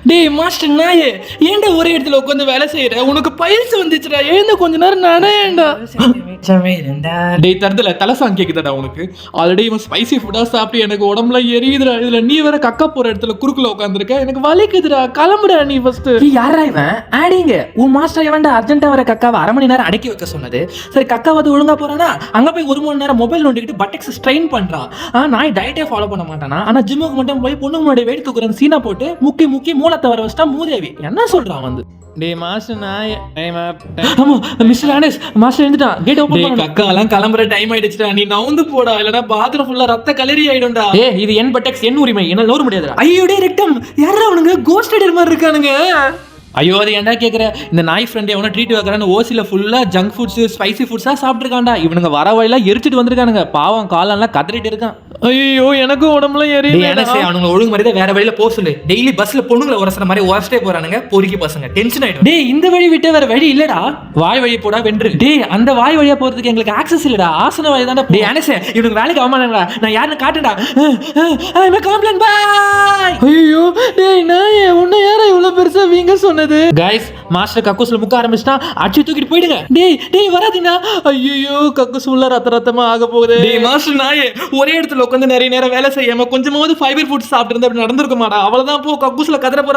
டேய் மாஸ்டர் நாயே, ஏன்டா ஒரே இடத்துல உட்காந்து வேலை செய்யற? உனக்கு பயிற்சி வந்துச்சுடா, எழுந்து கொஞ்ச நேரம் நடேன்டா. டேய் தரதுல தலசாங் கேக்குதாடா உனக்கு? ஆல்ரெடி இவன் ஸ்பைசி ஃபுட்டா சாப்பிட்டு எனக்கு உடம்புல எரியுதுடா. இதுல நீ வேற கக்கா போற இடத்துல குறுக்குல உட்காந்துருக்க, எனக்கு வலிக்குதுடா. கிளம்புடா நீ ஃபர்ஸ்ட். யாரா இவன் ஆடிங்க? உன் மாஸ்டர் எவன்டா அர்ஜென்ட்டா வர கக்காவை 1/2 மணி நேரம் அடக்கி வைக்க சொன்னது? சரி கக்காவது ஒழுங்கா போறானா? அங்க போய் 1 மணி நேரம் மொபைல் நோண்டிக்கிட்டு பட்டெக்ஸ் ஸ்ட்ரெயின் பண்றான். நான் டயட்டே ஃபாலோ பண்ண மாட்டானா? ஆனா ஜிம்முக்கு மட்டும் போய் பொண்ணு முன்னாடி வெயிட் தூக்குறேன் சீனா போட்டு முக்கி மூலத்தை வர வச்சிட்டா மூதேவி. என்ன சொல்றான் வந்து? டேய் மாஸ்டர் நாயே, ஆமா மிஸ்டர் ஆனஸ், மாஸ்டர் எழுந்துட்டான். கேட் ஓபன் பண்ணு. கக்காலாம் கிளம்புற டைம் ஆயிடுச்சுடா. நீ நவுந்து போடா, இல்லனா பாத்ரூம் ஃபுல்லா ரத்த கலரி ஆயிடும்டா. இது என் பட்டெக்ஸ், என் உரிமை, என்ன நோர முடியாதுடா. ஐயோ டேய் ரெக்டம், யாரா அவனுங்க? கோஸ்ட் ரைடர் மாதிரி இருக்கானுங்க. ஐயோ அது ஏன்டா கேக்குற? இந்த நாய் ஃப்ரெண்ட் எவனா ட்ரீட் வைக்கிறான்னு ஓசில ஃபுல்லா ஜங்க் ஃபுட்ஸ் ஸ்பைசி ஃபுட்ஸா சாப்பிட்டுருக்கான்டா. இவனுங்க வர வழியில எரிச்சிட்டு வந்திருக்கானுங்க. பாவம் காலெல்லாம் கதறிட்டு இருக்கான். ஐயோ எனக்கும் உடம்புல எரியுது. அவனுங்க ஒழுங்கு மாதிரி வேற வழியில போக சொல்லு. டெய்லி பஸ்ல பொண்ணுங்களை உரசுற மாதிரி உரசிட்டே போறானுங்க பொறுக்கி பசங்க. டென்ஷன் ஆயிடும். டேய் இந்த வழி விட்டு வேற வழி இல்லடா. வாய் வழி போடா வென்று. டேய் அந்த வாய் வழியா போறதுக்கு எங்களுக்கு ஆக்சஸ் இல்லடா. ஆசன வழி தான்டா. டேய் அனசே, இவனுக்கு வேலைக்கு ஆமாடா. நான் யாருன்னு காட்டுடா. ஐ கம்ப்ளைன்ட் பாய். ஐயோ டேய் நாயே, உன்னை யாரா இவ்வளவு பெருசா வீங்க சொன்னது? கைஸ் மாஸ்டர் கக்கூஸ்ல முக்க ஆரம்பிச்சிட்டா. அடிச்சு தூக்கிட்டு போயிடுங்க. டேய் வராதீங்கடா. ஐயோ கக்கூஸ் உள்ள ரத்தமா ஆக போகுது. டேய் மாஸ்டர் நாயே, ஒரே இடத்துல உட்காந்து நிறைய நேரம் வேலை செய்யாம கொஞ்சமாவது ஃபைபர் ஃபுட் சாப்பிட்டு இருந்தா அப்படி நடந்திருக்குமாடா? அவ்வளவுதான் போ, கக்கூஸ்ல கதற போற.